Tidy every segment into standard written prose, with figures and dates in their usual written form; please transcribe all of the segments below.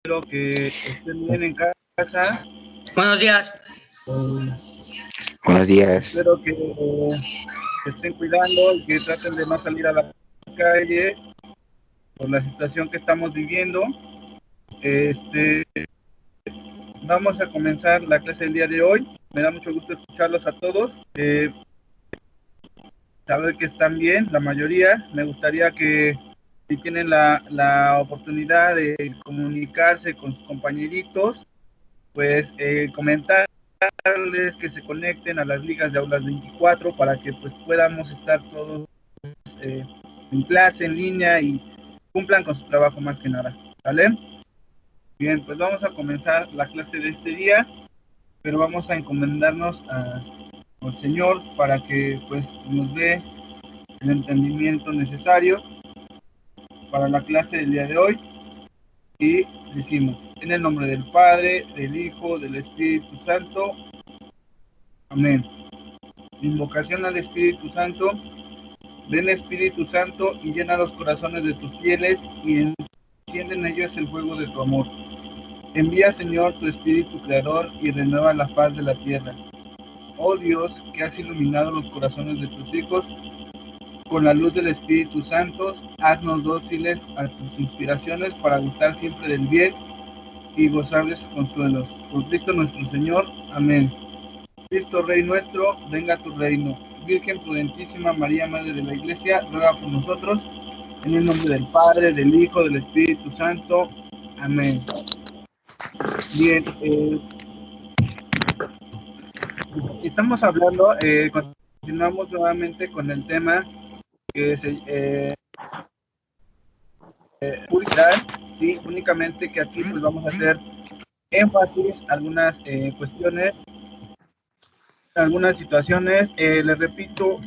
espero que estén bien en casa. Buenos días. Buenos días. Espero que estén cuidando y que traten de no salir a la calle por la situación que estamos viviendo. Vamos a comenzar la clase del día de hoy. Me da mucho gusto escucharlos a todos. Saber que están bien, la mayoría. Me gustaría que si tienen la oportunidad de comunicarse con sus compañeritos, pues comentarles que se conecten a las ligas de aulas 24 para que pues podamos estar todos en clase, en línea y cumplan con su trabajo más que nada, ¿vale? Bien, pues vamos a comenzar la clase de este día, pero vamos a encomendarnos al Señor para que pues nos dé el entendimiento necesario para la clase del día de hoy. Y decimos, en el nombre del Padre, del Hijo, del Espíritu Santo. Amén. Invocación al Espíritu Santo. Ven Espíritu Santo y llena los corazones de tus fieles y enciende en ellos el fuego de tu amor. Envía, Señor, tu Espíritu Creador y renueva la faz de la tierra. Oh Dios, que has iluminado los corazones de tus hijos con la luz del Espíritu Santo, haznos dóciles a tus inspiraciones para gustar siempre del bien y gozar de sus consuelos. Por Cristo nuestro Señor. Amén. Cristo Rey nuestro, venga tu reino. Virgen prudentísima María, Madre de la Iglesia, ruega por nosotros, en el nombre del Padre, del Hijo, del Espíritu Santo. Amén. Bien, estamos hablando, continuamos nuevamente con el tema que es sí, únicamente que aquí pues vamos a hacer énfasis algunas cuestiones, algunas situaciones. Les repito,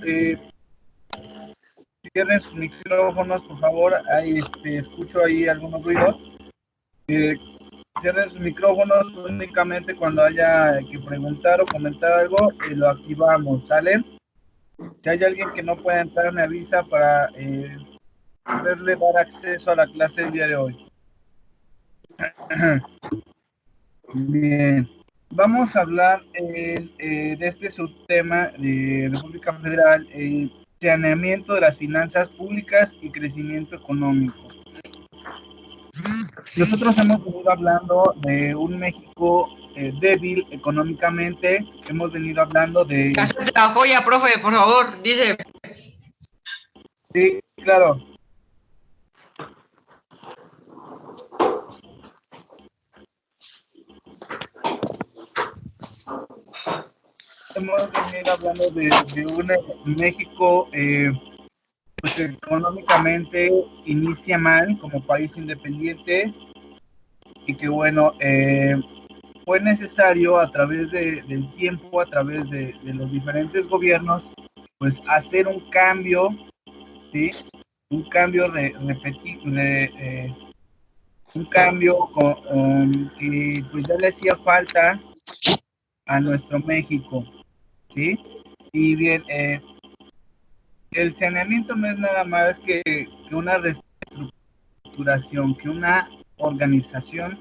cierren sus micrófonos, por favor. Ahí escucho ahí algunos ruidos. Cierren sus micrófonos únicamente cuando haya que preguntar o comentar algo, lo activamos, ¿sale? Si hay alguien que no pueda entrar, me avisa para poderle dar acceso a la clase del día de hoy. Bien, vamos a hablar de este subtema de República Federal, saneamiento de las finanzas públicas y crecimiento económico. Nosotros hemos venido hablando de un México débil económicamente, hemos venido hablando de... Cásate la joya, profe, por favor, dice. Sí, claro. Hemos venido hablando de un México pues económicamente inicia mal como país independiente y que bueno, fue necesario a través del tiempo, a través de los diferentes gobiernos, pues hacer un cambio, ¿sí? Un cambio un cambio que pues ya le hacía falta a nuestro México, ¿sí? Y bien, el saneamiento no es nada más que una reestructuración, que una organización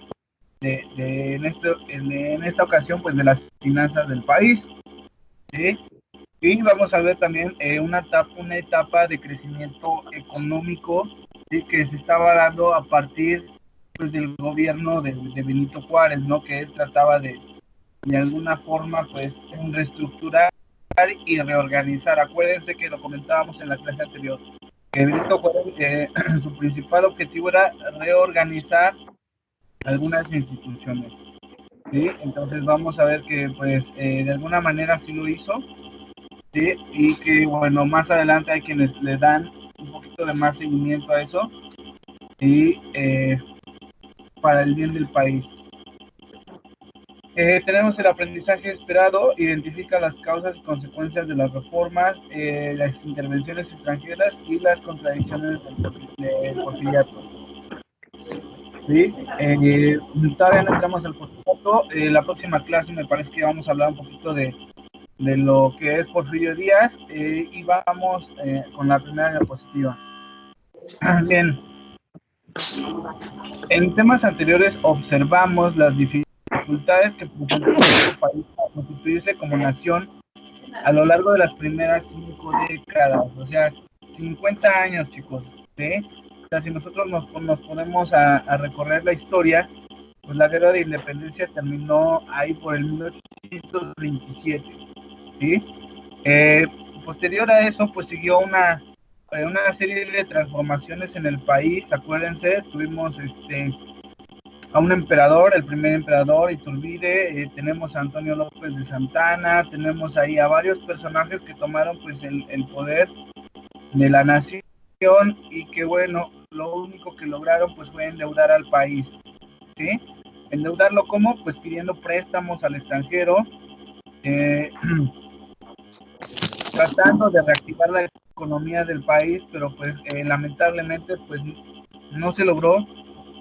en esta ocasión, pues de las finanzas del país, ¿sí? Y vamos a ver también una etapa de crecimiento económico, ¿sí? Que se estaba dando a partir pues, del gobierno de Benito Juárez, ¿no? Que él trataba de alguna forma, pues, reestructurar y reorganizar. Acuérdense que lo comentábamos en la clase anterior, que Benito Juárez, su principal objetivo era reorganizar algunas instituciones, ¿sí? Entonces vamos a ver que pues de alguna manera sí lo hizo, ¿sí? Y que bueno, más adelante hay quienes le dan un poquito de más seguimiento a eso y para el bien del país. Tenemos el aprendizaje esperado, identifica las causas y consecuencias de las reformas, las intervenciones extranjeras y las contradicciones del porfiriato. ¿Sí? Todavía no entramos al porfiriato. La próxima clase me parece que vamos a hablar un poquito de lo que es Porfirio Díaz y vamos con la primera diapositiva. Bien, En temas anteriores observamos las dificultades que presentó nuestro país para constituirse como nación a lo largo de las primeras 5 décadas, o sea, 50 años, chicos, ¿sí? O sea, si nosotros nos ponemos a recorrer la historia, pues la guerra de independencia terminó ahí por el 1827, ¿sí? Eh, Posterior a eso, pues siguió una serie de transformaciones en el país. Acuérdense, tuvimos a un emperador, el primer emperador Iturbide, tenemos a Antonio López de Santana, tenemos ahí a varios personajes que tomaron pues el poder de la nación y que bueno, lo único que lograron pues fue endeudar al país, ¿sí? Endeudarlo como pues pidiendo préstamos al extranjero, eh, tratando de reactivar la economía del país, pero pues lamentablemente pues no se logró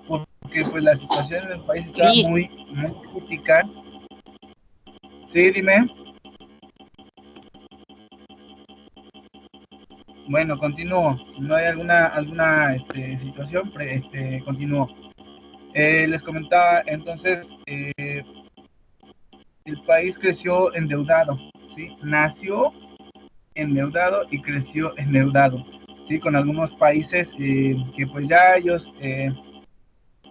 porque pues la situación en el país estaba Cris, muy, muy crítica. Sí, dime. Bueno, continúo. Si no hay alguna situación, continúo. Les comentaba, entonces, el país creció endeudado, ¿sí? Nació endeudado y creció endeudado, ¿sí? Con algunos países que pues ya ellos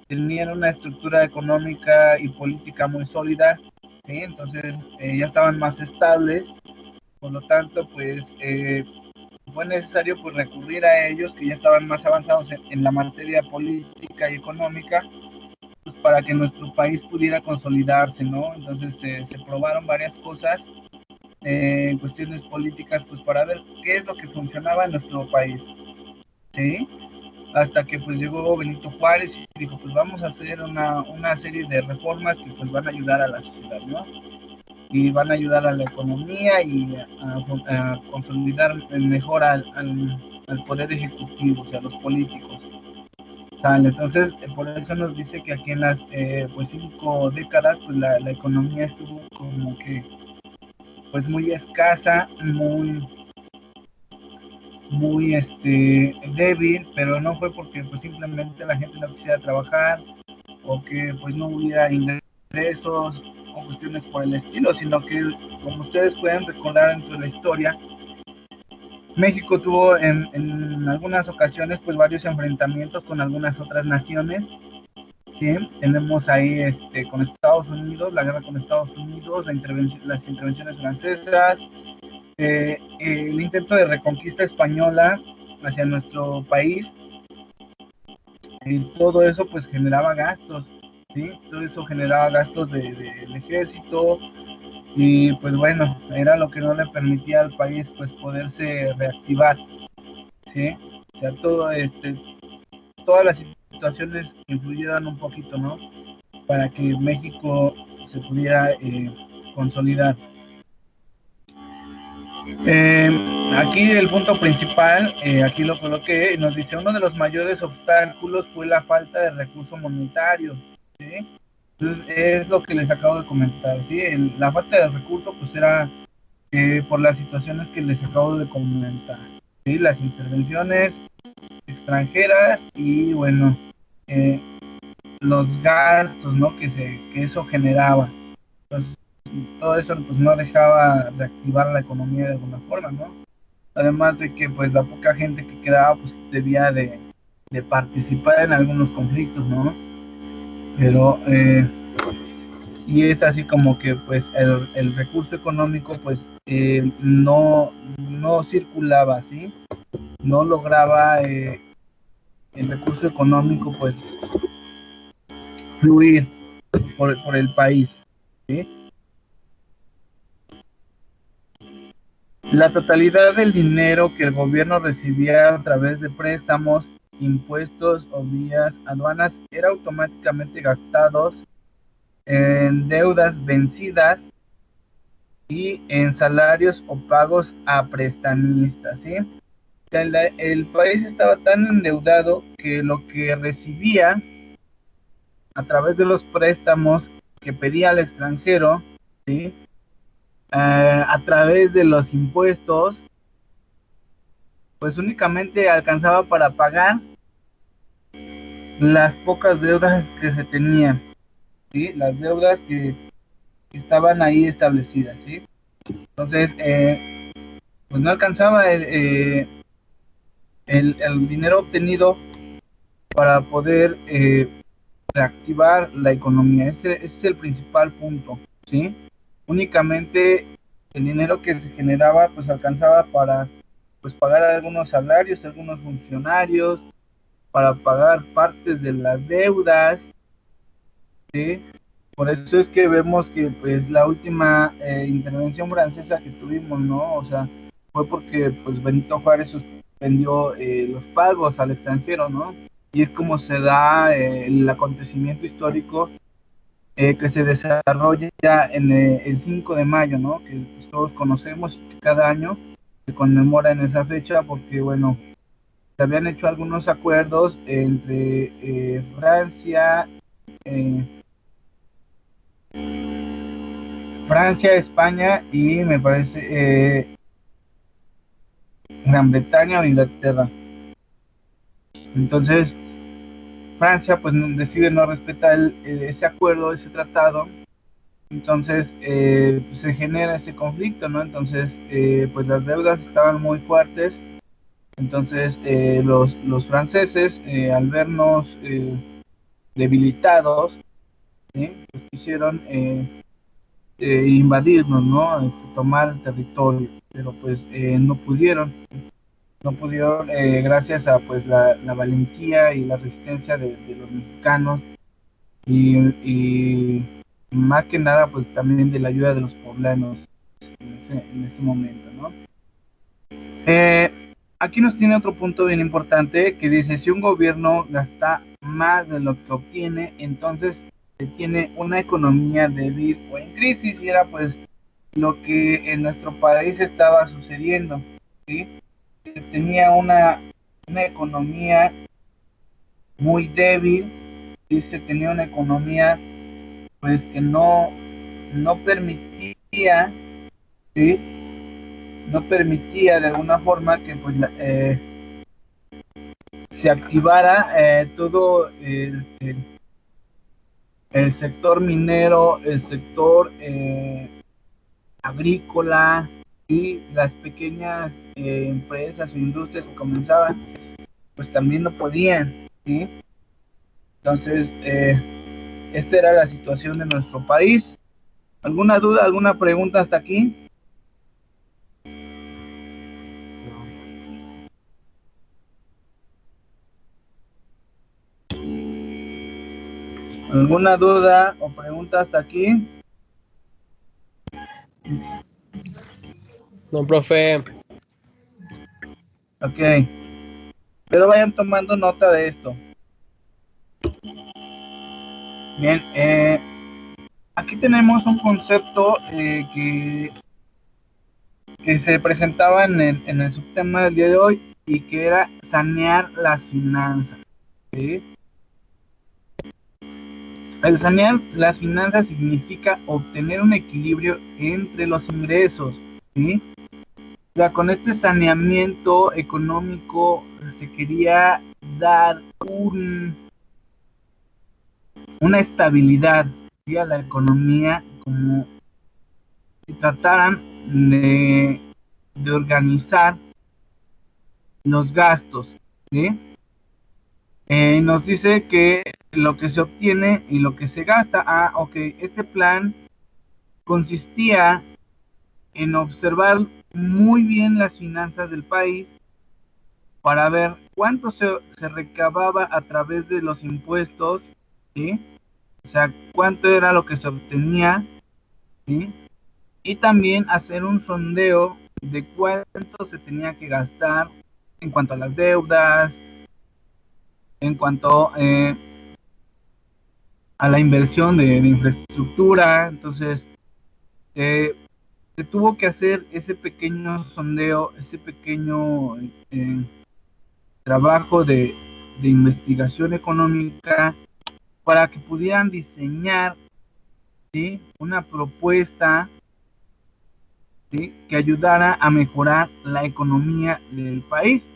tenían una estructura económica y política muy sólida, ¿sí? Entonces ya estaban más estables, por lo tanto, pues fue necesario pues recurrir a ellos que ya estaban más avanzados en la materia política y económica, pues para que nuestro país pudiera consolidarse, ¿no? Entonces se probaron varias cosas en cuestiones políticas, pues para ver qué es lo que funcionaba en nuestro país, ¿sí? Hasta que pues llegó Benito Juárez y dijo, pues vamos a hacer una serie de reformas que pues van a ayudar a la sociedad, ¿no? Y van a ayudar a la economía y a consolidar mejor al poder ejecutivo, o sea, a los políticos. ¿Sale? Entonces, por eso nos dice que aquí en las pues 5 décadas, pues la economía estuvo como que pues muy escasa, muy débil, pero no fue porque pues simplemente la gente no quisiera trabajar o que pues no hubiera ingresos o cuestiones por el estilo, sino que como ustedes pueden recordar dentro de la historia, México tuvo en algunas ocasiones pues varios enfrentamientos con algunas otras naciones, ¿sí? Tenemos ahí con Estados Unidos, la guerra con Estados Unidos, las intervenciones francesas, el intento de reconquista española hacia nuestro país, y todo eso pues generaba gastos, ¿sí? Todo eso generaba gastos del ejército y pues bueno, era lo que no le permitía al país pues poderse reactivar, ¿sí? O sea, todas las situaciones influyeron un poquito, ¿no? Para que México se pudiera consolidar. Eh, Aquí el punto principal, aquí lo coloqué, nos dice, uno de los mayores obstáculos fue la falta de recursos monetarios, ¿sí? Entonces, es lo que les acabo de comentar, ¿sí? La falta de recursos, pues era por las situaciones que les acabo de comentar, ¿sí? Las intervenciones extranjeras y, bueno, eh, los gastos, ¿no? Que eso generaba. Entonces, todo eso, pues, no dejaba de activar la economía de alguna forma, ¿no? Además de que pues la poca gente que quedaba pues debía de participar en algunos conflictos, ¿no? Pero y es así como que pues el recurso económico pues no circulaba, ¿sí? No lograba el recurso económico pues fluir por el país, ¿sí? La totalidad del dinero que el gobierno recibía a través de préstamos, impuestos o vías aduanas era automáticamente gastados en deudas vencidas y en salarios o pagos a prestamistas, ¿sí? O sea, el país estaba tan endeudado que lo que recibía a través de los préstamos que pedía al extranjero, ¿sí? A través de los impuestos, pues únicamente alcanzaba para pagar las pocas deudas que se tenían, ¿sí? Las deudas que estaban ahí establecidas, ¿sí? Entonces, pues no alcanzaba el dinero obtenido para poder reactivar la economía. Ese es el principal punto, ¿sí? Únicamente el dinero que se generaba pues alcanzaba para pues pagar algunos salarios, algunos funcionarios, para pagar partes de las deudas, ¿sí? Por eso es que vemos que pues la última intervención francesa que tuvimos, ¿no? O sea, fue porque pues Benito Juárez suspendió los pagos al extranjero, ¿no? Y es como se da el acontecimiento histórico que se desarrolla en el 5 de mayo, ¿no? Que pues, todos conocemos y que cada año se conmemora en esa fecha porque, bueno, se habían hecho algunos acuerdos entre Francia, eh, Francia, España y me parece Gran Bretaña o Inglaterra. Entonces, Francia pues decide no respetar ese acuerdo, ese tratado. Entonces pues, se genera ese conflicto, ¿no? Entonces, pues las deudas estaban muy fuertes. Entonces, los franceses, al vernos debilitados, ¿sí? Pues quisieron invadirnos, ¿no? Tomar el territorio, pero pues no pudieron gracias a pues la valentía y la resistencia de los mexicanos y más que nada pues también de la ayuda de los poblanos en ese momento, ¿no? Aquí nos tiene otro punto bien importante que dice, si un gobierno gasta más de lo que obtiene, entonces tiene una economía débil o en crisis, y era pues lo que en nuestro país estaba sucediendo, ¿sí? Tenía una economía muy débil, y se tenía una economía pues que no permitía, ¿sí? No permitía de alguna forma que pues se activara todo el sector minero, el sector agrícola y las pequeñas empresas o industrias que comenzaban, pues también no podían, ¿sí? Entonces, esta era la situación de nuestro país. ¿Alguna duda, alguna pregunta hasta aquí? No. ¿Alguna duda o pregunta hasta aquí? No, profe. Ok, pero vayan tomando nota de esto. Bien, aquí tenemos un concepto que se presentaba en el subtema del día de hoy y que era sanear las finanzas, ¿sí? El sanear las finanzas significa obtener un equilibrio entre los ingresos, ¿sí? O sea, con este saneamiento económico se quería dar una estabilidad, ¿sí? A la economía, como si trataran de organizar los gastos, ¿sí? Nos dice que lo que se obtiene y lo que se gasta. Ok, este plan consistía en observar muy bien las finanzas del país para ver cuánto se recababa a través de los impuestos, ¿sí? O sea, cuánto era lo que se obtenía, ¿sí? Y también hacer un sondeo de cuánto se tenía que gastar en cuanto a las deudas, en cuanto a la inversión de infraestructura. Entonces, eh, se tuvo que hacer ese pequeño sondeo, ese pequeño trabajo de investigación económica para que pudieran diseñar, ¿sí? Una propuesta, ¿sí? Que ayudara a mejorar la economía del país.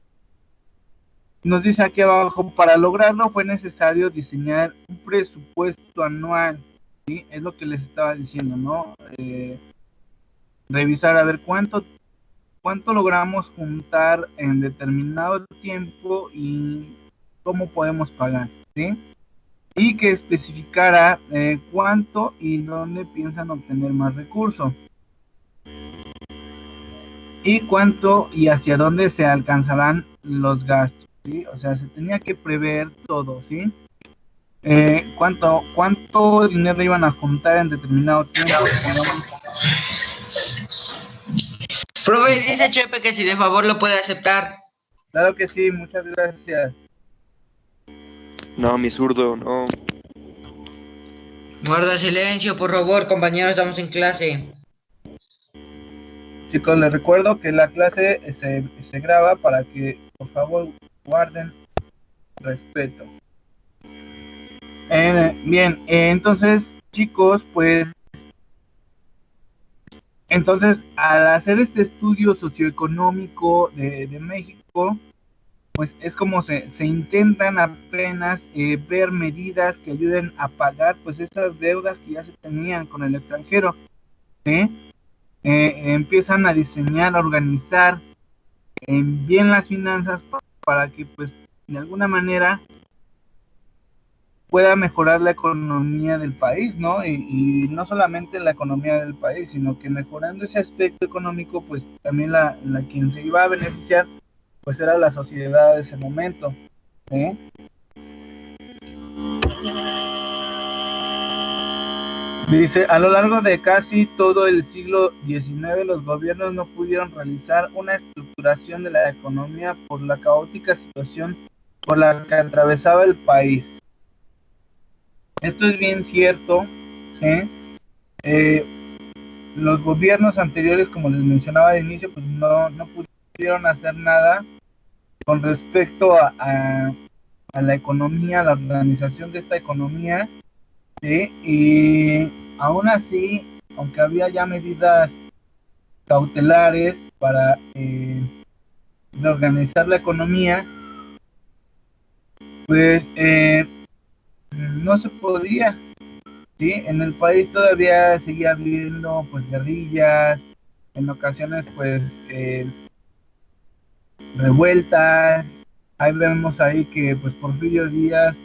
Nos dice aquí abajo, para lograrlo fue necesario diseñar un presupuesto anual, ¿sí? Es lo que les estaba diciendo, ¿no? Revisar a ver cuánto logramos juntar en determinado tiempo y cómo podemos pagar, ¿sí? Y que especificara cuánto y dónde piensan obtener más recursos y cuánto y hacia dónde se alcanzarán los gastos, ¿sí? O sea, se tenía que prever todo, ¿sí? Cuánto dinero iban a juntar en determinado tiempo. Profe, dice Chepe que si de favor lo puede aceptar. Claro que sí, muchas gracias. No, mi zurdo, no. Guarda silencio, por favor, compañeros, estamos en clase. Chicos, les recuerdo que la clase se graba para que por favor guarden respeto. Bien, entonces chicos, pues entonces al hacer este estudio socioeconómico de México, pues es como se intentan apenas ver medidas que ayuden a pagar pues esas deudas que ya se tenían con el extranjero, ¿sí? Empiezan a diseñar, a organizar bien las finanzas para que pues de alguna manera pueda mejorar la economía del país, ¿no? Y no solamente la economía del país, sino que mejorando ese aspecto económico, pues también la quien se iba a beneficiar, pues era la sociedad de ese momento, ¿eh? Dice, a lo largo de casi todo el siglo XIX, los gobiernos no pudieron realizar una estructuración de la economía por la caótica situación por la que atravesaba el país. Esto es bien cierto, ¿sí? Los gobiernos anteriores, como les mencionaba al inicio, pues no pudieron hacer nada con respecto a la economía, a la organización de esta economía, ¿sí? Y aún así, aunque había ya medidas cautelares para reorganizar la economía, pues no se podía, ¿sí? En el país todavía seguía habiendo pues guerrillas, en ocasiones pues revueltas. Ahí vemos ahí que pues Porfirio Díaz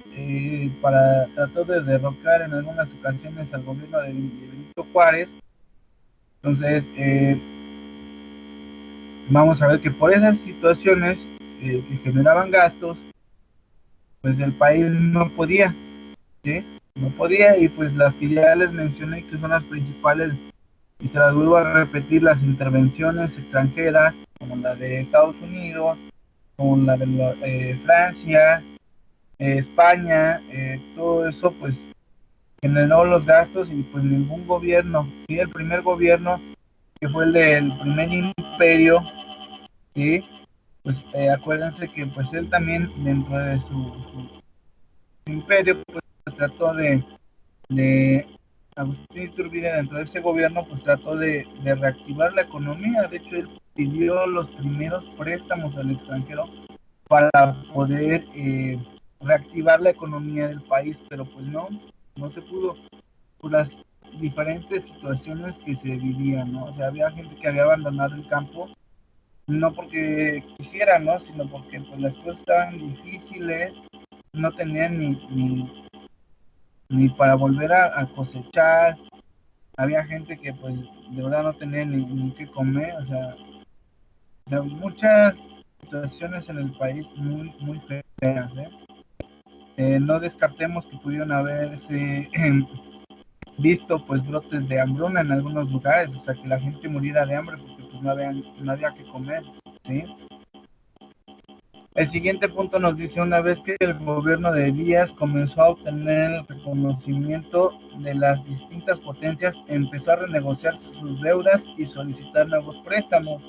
trató de derrocar en algunas ocasiones al gobierno de Benito Juárez. Entonces vamos a ver que por esas situaciones que generaban gastos, pues el país no podía, ¿sí? No podía, y pues las que ya les mencioné que son las principales, y se las vuelvo a repetir, las intervenciones extranjeras, como la de Estados Unidos, como la de Francia, España, todo eso pues generó los gastos y pues ningún gobierno, ¿sí? El primer gobierno, que fue el del primer imperio, ¿sí? Pues acuérdense que pues él también dentro de su imperio pues trató de Agustín Iturbide, dentro de ese gobierno pues trató de reactivar la economía. De hecho él pidió los primeros préstamos al extranjero para poder reactivar la economía del país, pero pues no se pudo por las diferentes situaciones que se vivían, ¿no? O sea, había gente que había abandonado el campo, no porque quisieran, ¿no? Sino porque pues las cosas estaban difíciles, no tenían ni para volver a cosechar, había gente que pues de verdad no tenía ni qué comer, o sea, muchas situaciones en el país muy feas, ¿eh? No descartemos que pudieron haberse visto pues brotes de hambruna en algunos lugares, o sea, que la gente muriera de hambre porque pues no había que comer, ¿sí? El siguiente punto nos dice, una vez que el gobierno de Díaz comenzó a obtener el reconocimiento de las distintas potencias, empezó a renegociar sus deudas y solicitar nuevos préstamos.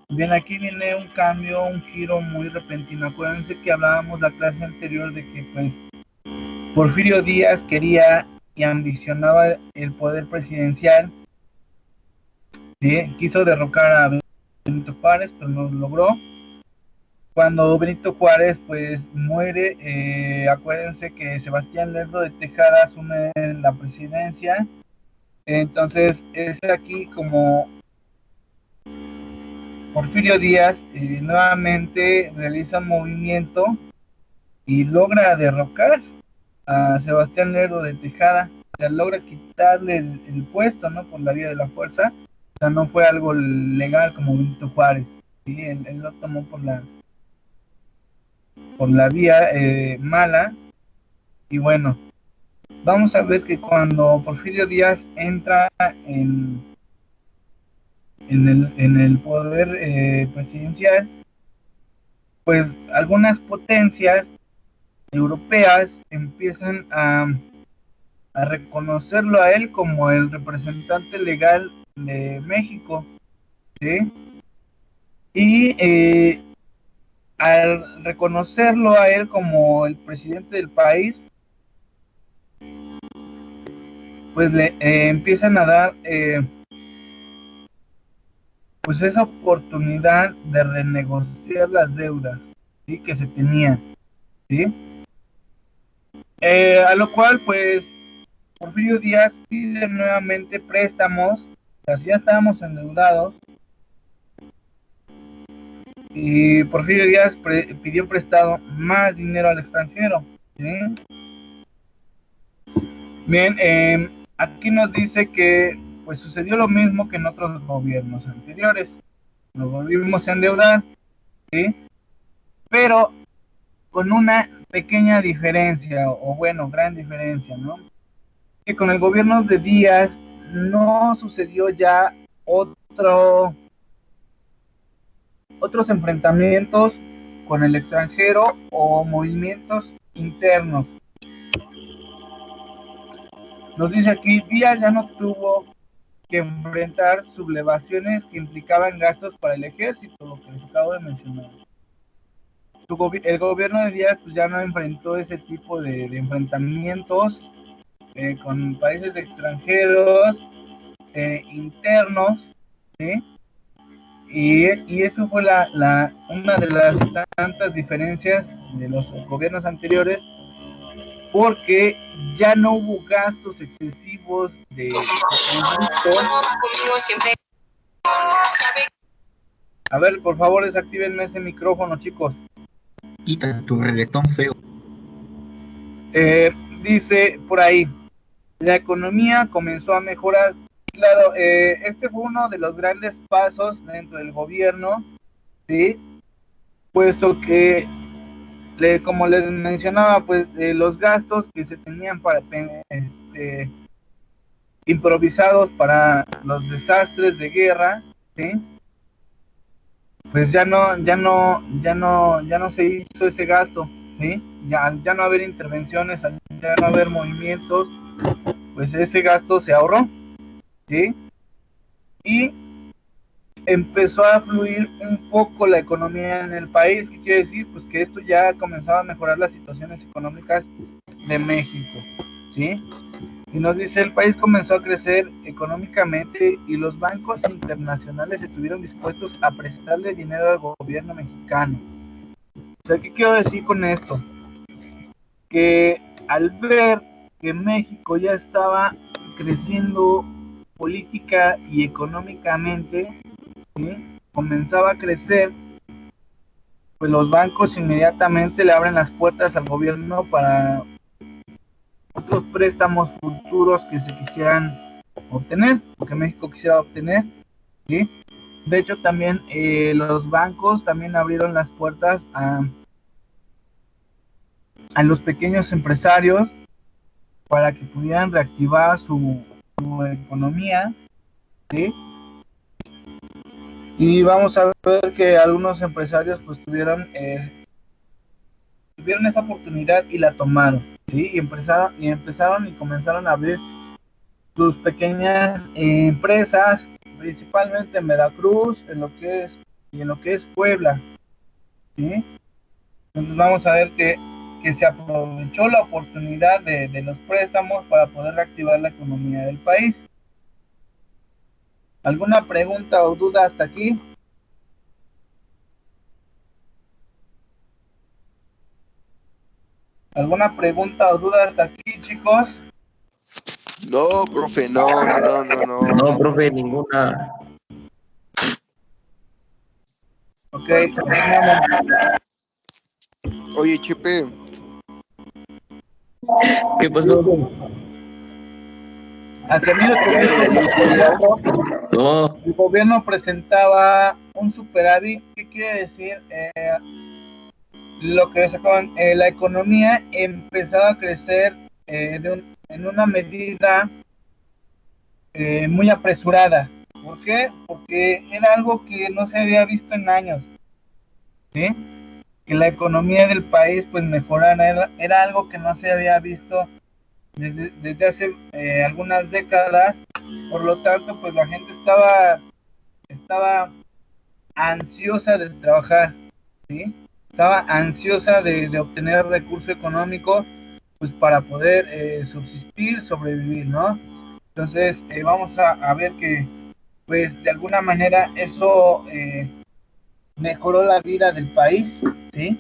Bien, aquí viene un cambio, un giro muy repentino. Acuérdense que hablábamos la clase anterior de que pues Porfirio Díaz quería y ambicionaba el poder presidencial, ¿sí? Quiso derrocar a Benito Juárez, pero no lo logró. Cuando Benito Juárez pues muere, acuérdense que Sebastián Lerdo de Tejada asume la presidencia. Entonces es aquí como Porfirio Díaz nuevamente realiza un movimiento y logra derrocar a Sebastián Lerdo de Tejada. O sea, logra quitarle el puesto, ¿no? Por la vía de la fuerza. O sea, no fue algo legal como Benito Juárez. ¿Sí? Él lo tomó por la vía mala. Y bueno, vamos a ver que cuando Porfirio Díaz entra en el poder presidencial, pues algunas potencias europeas empiezan a reconocerlo a él como el representante legal de México, ¿sí? Y al reconocerlo a él como el presidente del país, pues le empiezan a dar pues esa oportunidad de renegociar las deudas, ¿sí? Que se tenían, ¿sí? A lo cual pues Porfirio Díaz pide nuevamente préstamos, así ya estábamos endeudados, y Porfirio Díaz pidió prestado más dinero al extranjero, ¿sí? Bien, aquí nos dice que pues sucedió lo mismo que en otros gobiernos anteriores, nos volvimos a endeudar, ¿sí? Pero con una pequeña diferencia, o bueno, gran diferencia, ¿no? Que con el gobierno de Díaz no sucedió ya otros enfrentamientos con el extranjero o movimientos internos. Nos dice aquí, Díaz ya no tuvo que enfrentar sublevaciones que implicaban gastos para el ejército, lo que les acabo de mencionar. El gobierno de Díaz pues, ya no enfrentó ese tipo de enfrentamientos con países extranjeros, internos, ¿sí? Y eso fue una de las tantas diferencias de los gobiernos anteriores, porque ya no hubo gastos excesivos de A ver, por favor, desactívenme ese micrófono, chicos. Quita tu reggaetón feo. Dice por ahí, la economía comenzó a mejorar. Claro, este fue uno de los grandes pasos dentro del gobierno, ¿sí? Puesto que, como les mencionaba, pues los gastos que se tenían para improvisados para los desastres de guerra, ¿sí? Pues ya no se hizo ese gasto, ¿sí? Ya no haber intervenciones, ya no haber movimientos, pues ese gasto se ahorró, ¿sí? Y empezó a fluir un poco la economía en el país. ¿Qué quiere decir? Pues que esto ya comenzaba a mejorar las situaciones económicas de México, ¿sí? Y nos dice, el país comenzó a crecer económicamente y los bancos internacionales estuvieron dispuestos a prestarle dinero al gobierno mexicano. O sea, ¿qué quiero decir con esto? Que al ver que México ya estaba creciendo política y económicamente, ¿sí? Comenzaba a crecer, pues los bancos inmediatamente le abren las puertas al gobierno para otros préstamos futuros que se quisieran obtener, que México quisiera obtener, ¿sí? De hecho, también los bancos también abrieron las puertas a los pequeños empresarios para que pudieran reactivar su economía, ¿sí? Y vamos a ver que algunos empresarios pues tuvieron esa oportunidad y la tomaron, ¿sí? Y comenzaron a abrir sus pequeñas empresas, principalmente en Veracruz, en lo que es Puebla, ¿sí? Entonces vamos a ver que se aprovechó la oportunidad de los préstamos para poder reactivar la economía del país. ¿Alguna pregunta o duda hasta aquí? ¿Alguna pregunta o duda hasta aquí, chicos? No, profe, no. No, profe, ninguna. Ok, continuamos. Oye, Chepe, ¿Qué pasó? Hacia ya de la luz del día. 1894, No, el gobierno presentaba un superávit. ¿Qué quiere decir? Lo que sacaban, la economía empezaba a crecer en una medida muy apresurada. ¿Por qué? Porque era algo que no se había visto en años, ¿sí? Que la economía del país pues mejorara, era algo que no se había visto desde hace algunas décadas. Por lo tanto, pues la gente estaba ansiosa de trabajar, ¿sí? Estaba ansiosa de obtener recurso económico, pues para poder subsistir, sobrevivir, ¿no? Entonces, vamos a ver que, pues, de alguna manera eso mejoró la vida del país, ¿sí?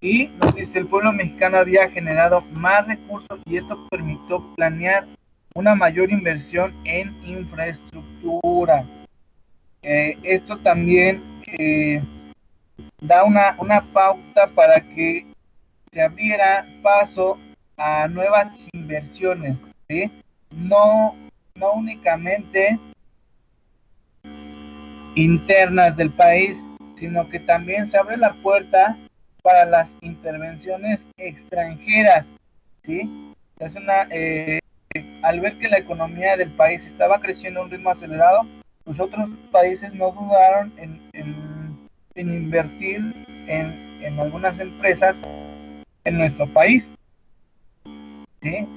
Y nos dice, el pueblo mexicano había generado más recursos y esto permitió planear una mayor inversión en infraestructura. Esto también da una pauta para que se abriera paso a nuevas inversiones, ¿sí? No, no únicamente internas del país, sino que también se abre la puerta para las intervenciones extranjeras, ¿sí? Es al ver que la economía del país estaba creciendo a un ritmo acelerado, pues otros países no dudaron en invertir en algunas empresas en nuestro país, ¿sí?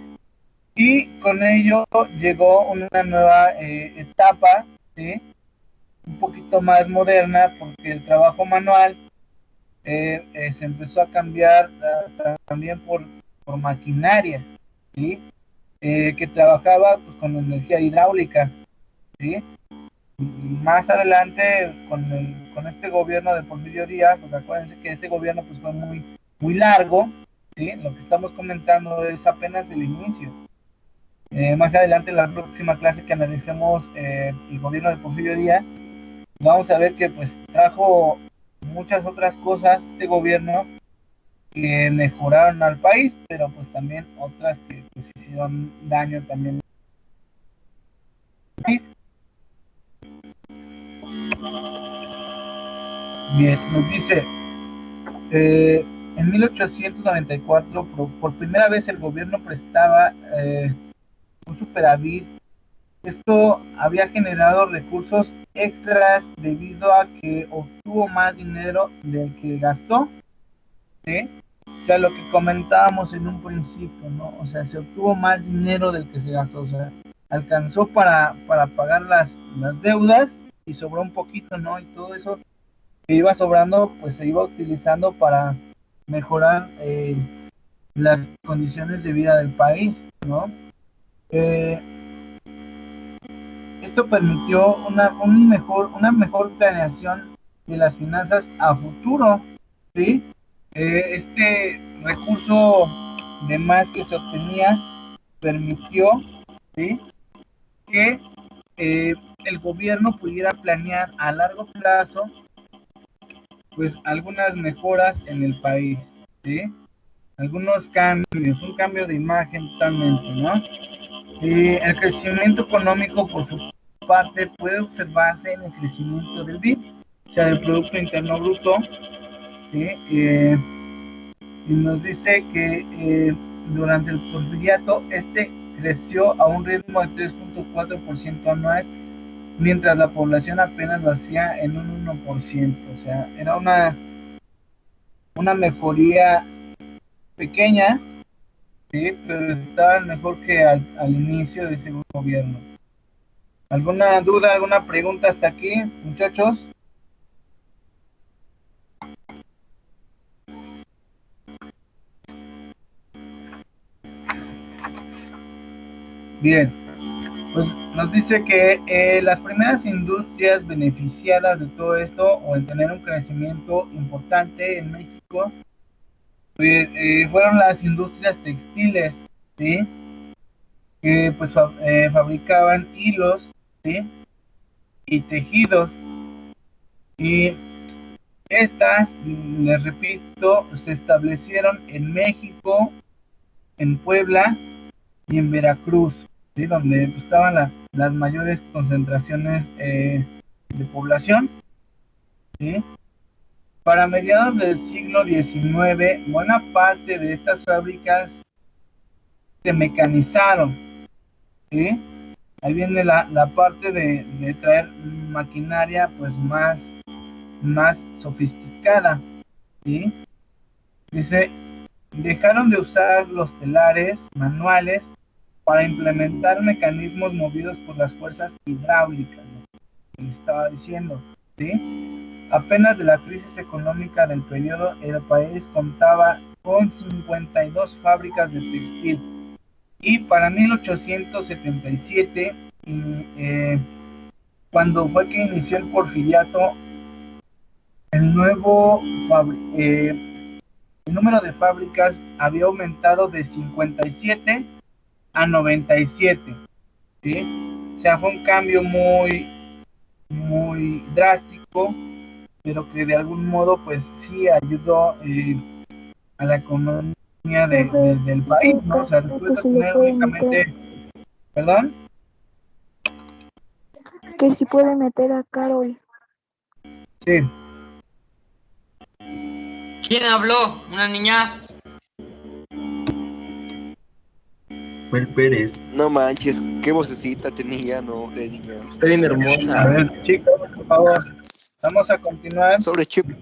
Y con ello llegó una nueva etapa, ¿sí? Un poquito más moderna, porque el trabajo manual se empezó a cambiar también por maquinaria, ¿sí? Que trabajaba pues, con energía hidráulica, ¿sí? Más adelante, con este gobierno de Porfirio Díaz, pues acuérdense que este gobierno pues, fue muy largo, ¿sí? Lo que estamos comentando es apenas el inicio. Más adelante, en la próxima clase que analicemos el gobierno de Porfirio Díaz, vamos a ver que pues trajo muchas otras cosas este gobierno que mejoraron al país, pero pues también otras que pues hicieron daño también. Bien, nos dice, en 1894 por primera vez el gobierno prestaba un superávit. Esto había generado recursos extras debido a que obtuvo más dinero del que gastó, ¿sí? O sea, lo que comentábamos en un principio, ¿no? O sea, se obtuvo más dinero del que se gastó, o sea, alcanzó para pagar las deudas y sobró un poquito, ¿no? Y todo eso que iba sobrando, pues se iba utilizando para mejorar las condiciones de vida del país, ¿no? Eh, Esto permitió una mejor planeación de las finanzas a futuro, ¿sí? Este recurso de más que se obtenía permitió, ¿sí? Que el gobierno pudiera planear a largo plazo pues algunas mejoras en el país, ¿sí? Algunos cambios, un cambio de imagen totalmente, ¿no? El crecimiento económico, por su parte, puede observarse en el crecimiento del PIB, o sea, del Producto Interno Bruto, ¿sí? Y nos dice que durante el porfiriato, este creció a un ritmo de 3.4% anual, mientras la población apenas lo hacía en un 1%, o sea, era una mejoría pequeña, ¿sí? Pero estaba mejor que al inicio de ese gobierno. ¿Alguna duda, alguna pregunta hasta aquí, muchachos? Bien, pues nos dice que las primeras industrias beneficiadas de todo esto o en tener un crecimiento importante en México pues, fueron las industrias textiles, ¿sí? Que pues fabricaban hilos, ¿sí? Y tejidos. Y estas, les repito, se establecieron en México, en Puebla y en Veracruz, ¿sí? Donde pues, estaban las mayores concentraciones de población, ¿sí? Para mediados del siglo XIX, buena parte de estas fábricas se mecanizaron, ¿sí? Ahí viene la parte de traer maquinaria pues más sofisticada, ¿sí? Dice, dejaron de usar los telares manuales para implementar mecanismos movidos por las fuerzas hidráulicas, ¿no? Que le estaba diciendo, ¿sí? Apenas de la crisis económica del periodo, el país contaba con 52 fábricas de textil y para 1877, cuando fue que inició el porfiriato, el nuevo el número de fábricas había aumentado de 57 a 97, ¿sí? O sea, fue un cambio muy drástico, pero que de algún modo pues sí ayudó a la economía Profe, del país, dice ¿no? O sea, después que de si le tener puede meter, únicamente, ¿perdón? que si puede meter a Carol. Sí, ¿Quién habló? ¿Una niña? Fue el Pérez. No manches, qué vocecita tenía, no, de niña. Está bien a hermosa. ver, chicos, por favor, vamos a continuar. Sobre Chepe.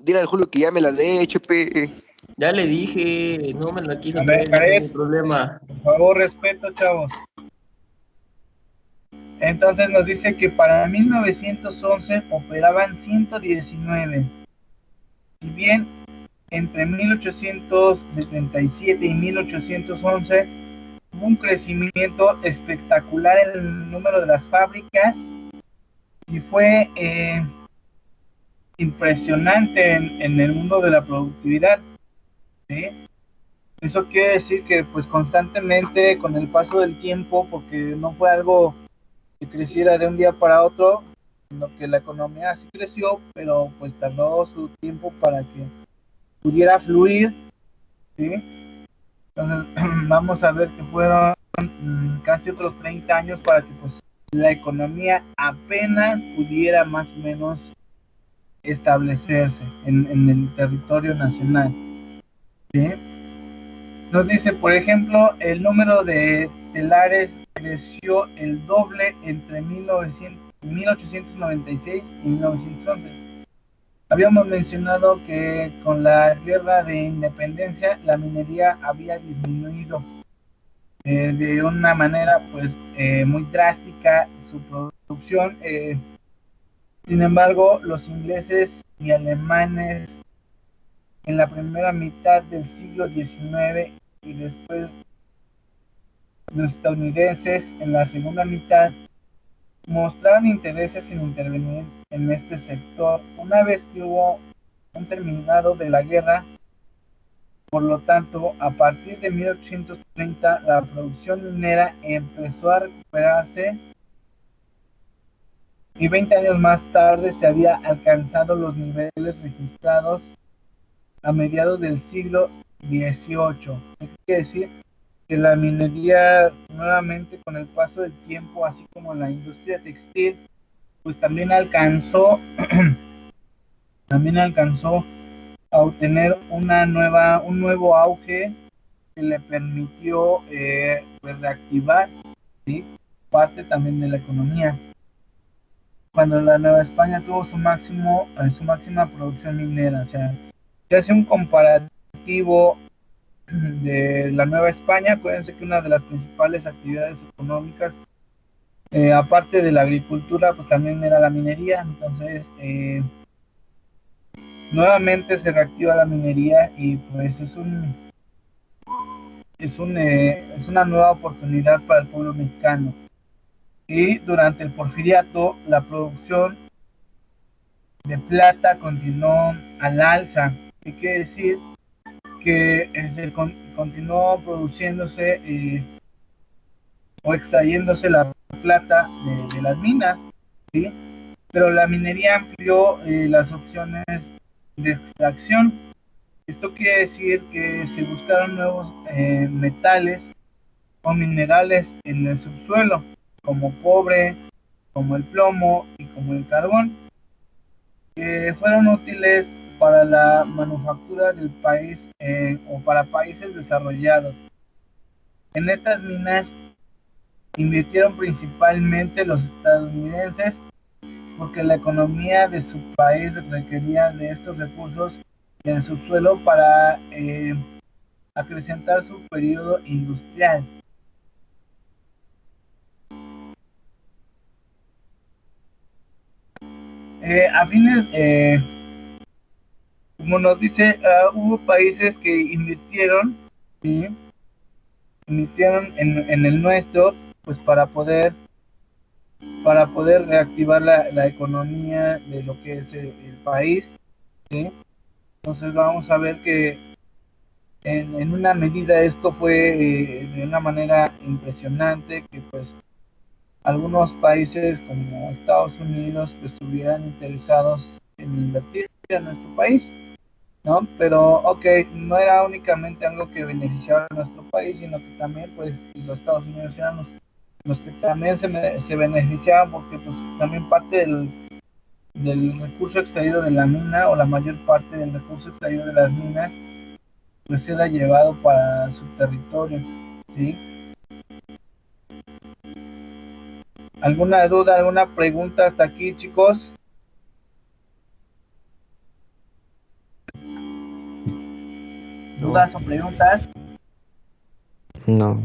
Dile al Julio que ya me la dé, Chepe. Ya le dije, no me la quiso A ver, traer, ese es mi Jared, problema. por favor, respeto, chavos. Entonces nos dice que para 1911 operaban 119. Si bien entre 1877 y 1811 hubo un crecimiento espectacular en el número de las fábricas y fue impresionante en el mundo de la productividad, ¿sí? Eso quiere decir que pues constantemente con el paso del tiempo, porque no fue algo que creciera de un día para otro, sino que la economía sí creció, pero pues tardó su tiempo para que pudiera fluir, ¿sí? Entonces vamos a ver que fueron casi otros 30 años para que pues la economía apenas pudiera más o menos establecerse en el territorio nacional, ¿sí? Nos dice, por ejemplo, el número de telares creció el doble entre 1896 y 1911. Habíamos mencionado que con la guerra de independencia la minería había disminuido de una manera pues muy drástica su producción. Sin embargo, los ingleses y alemanes en la primera mitad del siglo XIX y después los estadounidenses en la segunda mitad mostraron intereses en intervenir en este sector una vez que hubo un terminado de la guerra. Por lo tanto, a partir de 1830 la producción minera empezó a recuperarse y 20 años más tarde se había alcanzado los niveles registrados a mediados del siglo XVIII. ¿Qué quiere decir? Que la minería nuevamente con el paso del tiempo, así como la industria textil, pues también alcanzó a obtener un nuevo auge que le permitió pues reactivar, ¿sí? Parte también de la economía. Cuando la Nueva España tuvo su máxima producción minera, o sea, se hace un comparativo de la Nueva España. Acuérdense que una de las principales actividades económicas, aparte de la agricultura, pues también era la minería. Entonces, nuevamente se reactiva la minería y pues es una nueva oportunidad para el pueblo mexicano. Y durante el porfiriato, la producción de plata continuó al alza. ¿Qué quiere decir? que continuó produciéndose o extrayéndose la plata de las minas, ¿sí? Pero la minería amplió las opciones de extracción. Esto quiere decir que se buscaron nuevos metales o minerales en el subsuelo, como cobre, como el plomo y como el carbón, que fueron útiles para la manufactura del país o para países desarrollados. En estas minas invirtieron principalmente los estadounidenses porque la economía de su país requería de estos recursos en el subsuelo para acrecentar su periodo industrial. A fines, como nos dice, hubo países que invirtieron, ¿sí? Invirtieron en el nuestro, pues para poder reactivar la economía de lo que es el país, ¿sí? Entonces vamos a ver que en una medida esto fue de una manera impresionante, que pues algunos países como Estados Unidos pues estuvieran interesados en invertir en nuestro país, ¿no? Pero ok, no era únicamente algo que beneficiaba a nuestro país, sino que también pues los Estados Unidos eran los que también se beneficiaban, porque pues también parte del recurso extraído de la mina, o la mayor parte del recurso extraído de las minas, pues era llevado para su territorio, ¿sí? ¿Alguna duda, alguna pregunta hasta aquí, chicos? ¿Dudas o preguntas? No.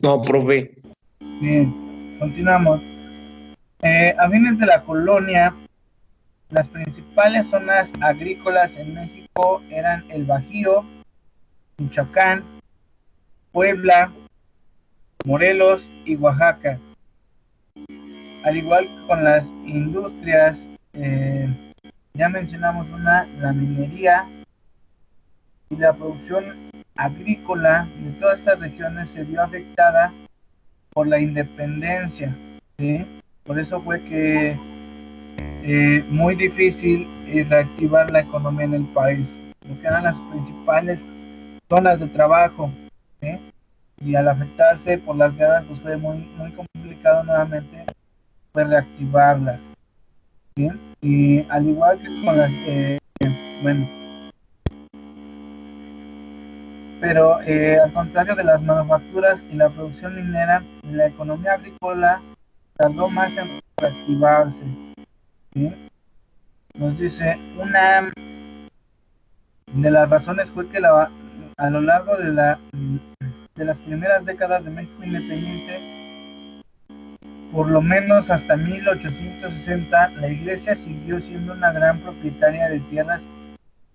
No, profe. Bien, continuamos. A fines de la colonia, las principales zonas agrícolas en México eran el Bajío, Michoacán, Puebla, Morelos y Oaxaca. Al igual que con las industrias, ya mencionamos la minería, y la producción agrícola de todas estas regiones se vio afectada por la independencia, ¿sí? Por eso fue que muy difícil reactivar la economía en el país, porque eran las principales zonas de trabajo, ¿sí? Y al afectarse por las guerras, pues fue muy, muy complicado nuevamente pues, reactivarlas, ¿sí? Y al igual que con las, bueno, pero al contrario de las manufacturas y la producción minera, la economía agrícola tardó más en reactivarse, ¿sí? Nos dice, una de las razones fue que a lo largo de las primeras décadas de México independiente, por lo menos hasta 1860, la iglesia siguió siendo una gran propietaria de tierras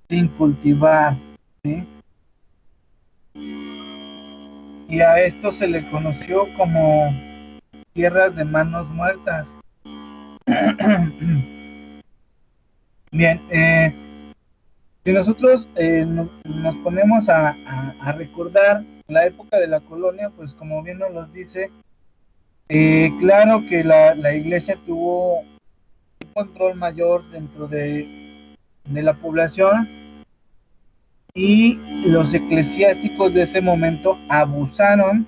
sin cultivar, ¿sí? Y a esto se le conoció como tierras de manos muertas. Bien, si nosotros nos ponemos a recordar la época de la colonia, pues como bien nos los dice, claro que la iglesia tuvo un control mayor dentro de la población, y los eclesiásticos de ese momento abusaron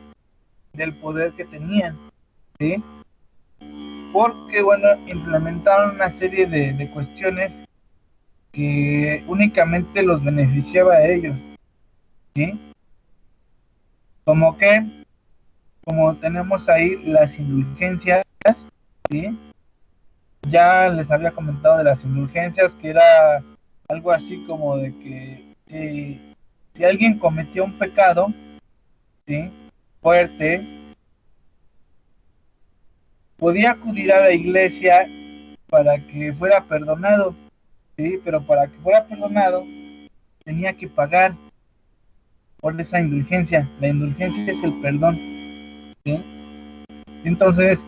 del poder que tenían, ¿sí? Porque, bueno, implementaron una serie de cuestiones que únicamente los beneficiaba a ellos, ¿sí? Como que, como tenemos ahí las indulgencias, ¿sí? Ya les había comentado de las indulgencias, que era algo así como de que si alguien cometió un pecado, ¿sí? Fuerte, podía acudir a la iglesia para que fuera perdonado, ¿sí? Pero para que fuera perdonado tenía que pagar por esa indulgencia. La indulgencia es el perdón, ¿sí? Entonces,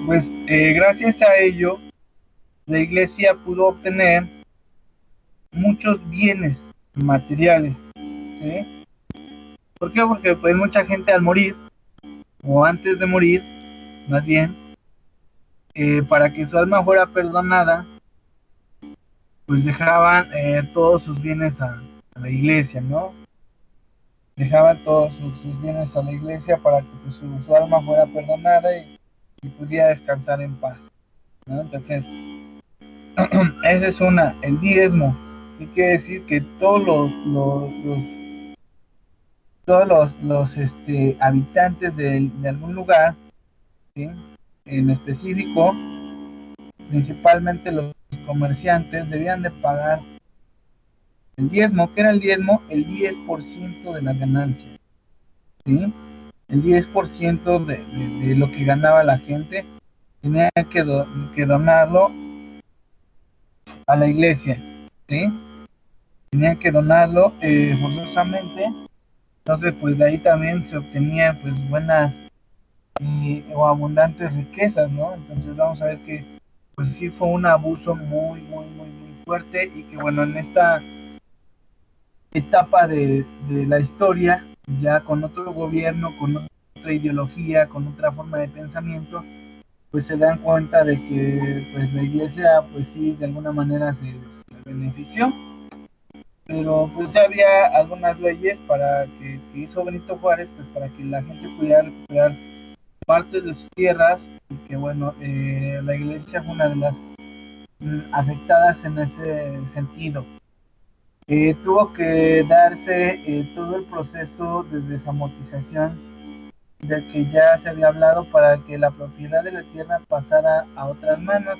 pues gracias a ello, la iglesia pudo obtener muchos bienes materiales, ¿sí? ¿Por qué? Porque pues mucha gente al morir, o antes de morir, más bien, para que su alma fuera perdonada, pues dejaban todos sus bienes a la iglesia, ¿no? Dejaban todos sus bienes a la iglesia para que pues, su alma fuera perdonada y pudiera descansar en paz, ¿no? Entonces, esa es una, el diezmo. Sí quiere decir que todos los habitantes de algún lugar, ¿sí? En específico, principalmente los comerciantes, debían de pagar el diezmo. ¿Qué era el diezmo? El 10% de las ganancias, ¿sí? El 10% de lo que ganaba la gente tenía que donarlo a la iglesia, ¿sí? Tenía que donarlo forzosamente. Entonces, pues de ahí también se obtenían pues buenas o abundantes riquezas, ¿no? Entonces vamos a ver que pues sí fue un abuso muy, muy, muy, muy fuerte y que bueno, en esta etapa de la historia, ya con otro gobierno, con otra ideología, con otra forma de pensamiento, pues se dan cuenta de que pues la iglesia pues sí de alguna manera se benefició, pero pues ya había algunas leyes para que hizo Benito Juárez pues para que la gente pudiera recuperar partes de sus tierras y que bueno, la iglesia fue una de las afectadas en ese sentido. Tuvo que darse todo el proceso de desamortización del que ya se había hablado para que la propiedad de la tierra pasara a otras manos.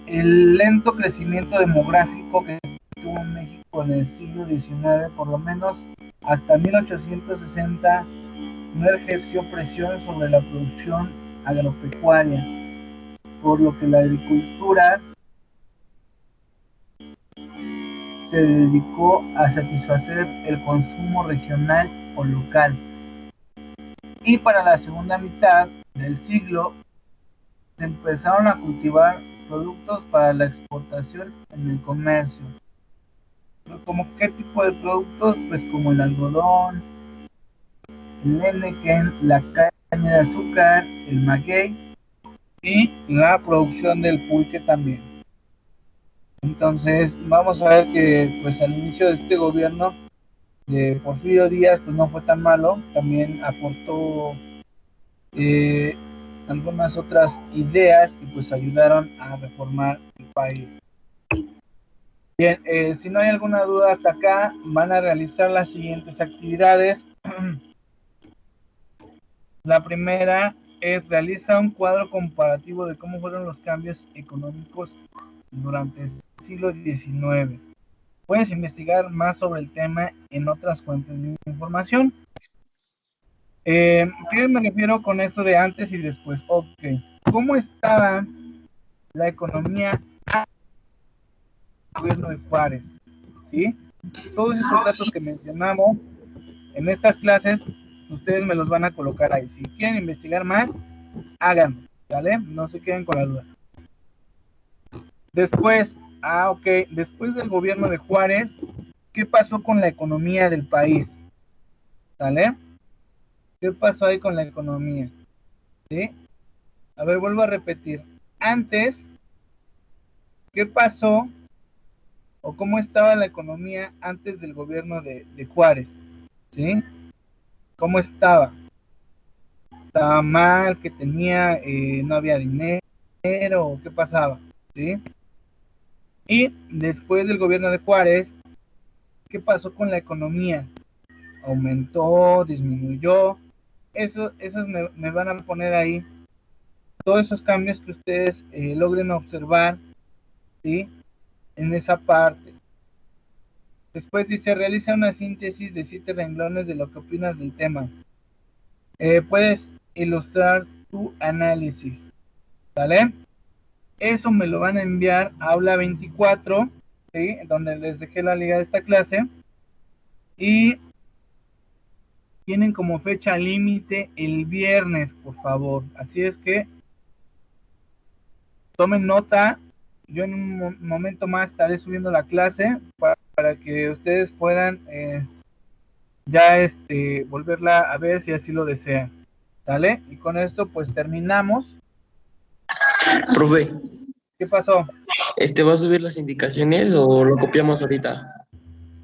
El lento crecimiento demográfico que tuvo México en el siglo XIX, por lo menos hasta 1860, no ejerció presión sobre la producción agropecuaria, por lo que la agricultura se dedicó a satisfacer el consumo regional o local. Y para la segunda mitad del siglo se empezaron a cultivar productos para la exportación en el comercio. ¿Como qué tipo de productos? Pues como el algodón, el henequen, la caña de azúcar, el maguey y la producción del pulque también. Entonces vamos a ver que pues al inicio de este gobierno de Porfirio Díaz pues no fue tan malo, también aportó eh, algunas otras ideas que pues ayudaron a reformar el país. Bien, si no hay alguna duda hasta acá, van a realizar las siguientes actividades. La primera es realiza un cuadro comparativo de cómo fueron los cambios económicos durante el siglo XIX. Puedes investigar más sobre el tema en otras fuentes de información. ¿Qué me refiero con esto de antes y después? Ok, ¿cómo estaba la economía antes del gobierno de Juárez? ¿Sí? Todos esos datos que mencionamos en estas clases, ustedes me los van a colocar ahí. Si quieren investigar más, háganlo, ¿vale? No se queden con la duda. Después, ok, después del gobierno de Juárez, ¿qué pasó con la economía del país? ¿Vale? ¿Qué pasó ahí con la economía? ¿Sí? A ver, vuelvo a repetir. Antes, ¿qué pasó o cómo estaba la economía antes del gobierno de Juárez? ¿Sí? ¿Cómo estaba? ¿Estaba mal? ¿Que tenía, no había dinero? ¿O qué pasaba? ¿Sí? Y después del gobierno de Juárez, ¿qué pasó con la economía? ¿Aumentó? ¿Disminuyó? Esos me van a poner ahí todos esos cambios que ustedes logren observar, ¿sí? En esa parte. Después dice, realiza una síntesis de 7 renglones de lo que opinas del tema. Puedes ilustrar tu análisis, ¿vale? Eso me lo van a enviar a aula 24, ¿sí? Donde les dejé la liga de esta clase. Y tienen como fecha límite el viernes, por favor. Así es que tomen nota Yo en un momento más estaré subiendo la clase para que ustedes puedan ya volverla a ver si así lo desean. ¿Sale? Y con esto pues terminamos. Profe, ¿Qué pasó? ¿va a subir las indicaciones o lo copiamos ahorita?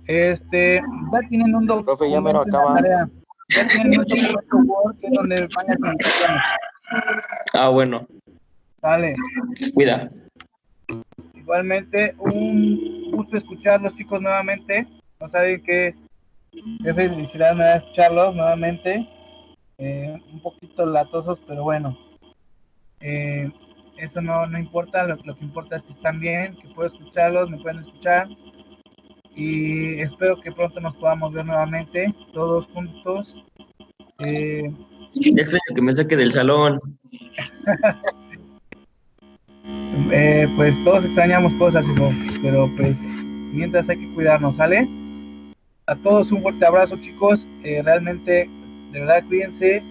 Ya tienen un documento Profe, ya me lo en la acaba. tarea. Ya tienen un documento Word que es donde van las indicaciones. Ah, bueno, Sale. cuida. Igualmente, un gusto escucharlos, chicos, nuevamente. No saben qué felicidad me da escucharlos nuevamente. Un poquito latosos, pero bueno. Eso no importa. Lo que importa es que están bien, que puedo escucharlos, me pueden escuchar. Y espero que pronto nos podamos ver nuevamente, todos juntos. Ya extraño que me saque del salón. Pues todos extrañamos cosas, hijo, pero pues mientras hay que cuidarnos, ¿sale? A todos un fuerte abrazo, chicos. Realmente, de verdad, cuídense.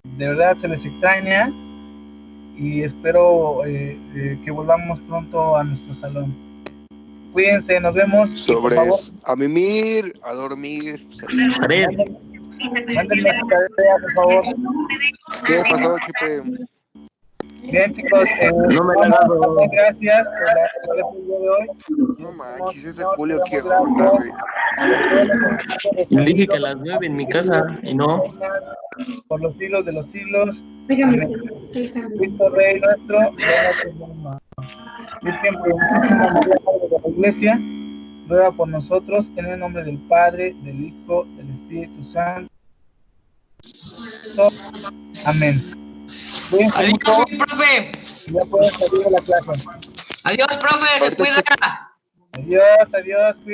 De verdad se les extraña y espero que volvamos pronto a nuestro salón. Cuídense, nos vemos. Sobres. A mimir, a dormir. A ver, Mándenme su tarea, por favor. ¿Qué pasó, Chepe? Bien, chicos. No me la ha dado. Gracias por la clase del día de hoy. No manches, ese Julio Te que damos onda, güey. le dije que a las 9 en mi casa y no. Por los siglos de los siglos. Amén. Cristo Rey nuestro, Virgen Purísima María, Madre de la Iglesia, ruega por nosotros en el nombre del Padre, del Hijo, del Espíritu Santo. Amén. Cuídense Adiós, mucho, mi profe. ya pueden salir de la clase. Adiós, profe, se cuida. Adiós, adiós.